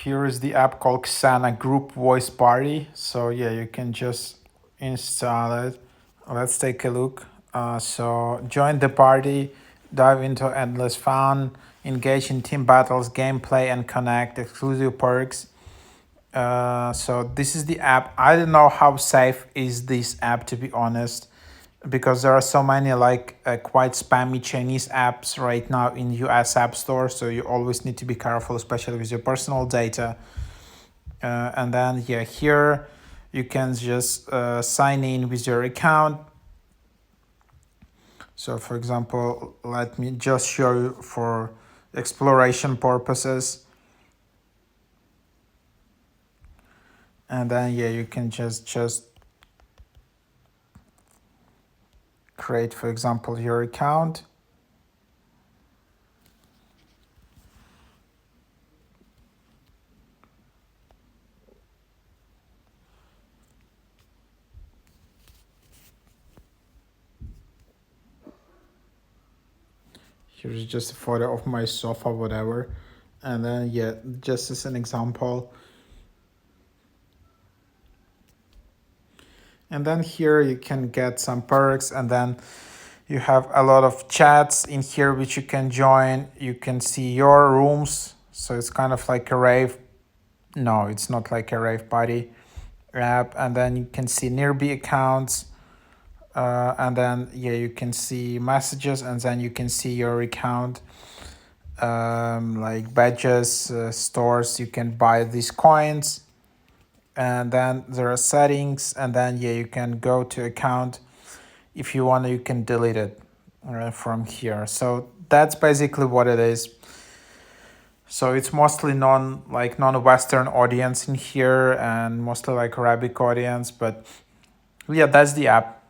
Here is the app called Xena Group Voice Party. So yeah, you can just install it. Let's take a look. So join the party, dive into endless fun, engage in team battles, gameplay, and connect exclusive perks. So this is the app. I don't know how safe is this app, to be honest, because there are so many like quite spammy Chinese apps right now in US App Store. So you always need to be careful, especially with your personal data. And then yeah, here you can just sign in with your account. So for example, let me just show you for exploration purposes. And then yeah, you can just create, for example, your account. Here's just a photo of my sofa, whatever. And then yeah, just as an example. And then here you can get some perks, and then you have a lot of chats in here which you can join. You can see your rooms. So it's kind of like a rave. No, it's not like a rave party app. And then you can see nearby accounts. And then yeah, you can see messages, and then you can see your account, like badges, stores. You can buy these coins, and then there are settings, and then yeah, you can go to account. If you want, you can delete it from here. So that's basically what it is. So it's mostly non-Western audience in here, and mostly like Arabic audience. But yeah, that's the app.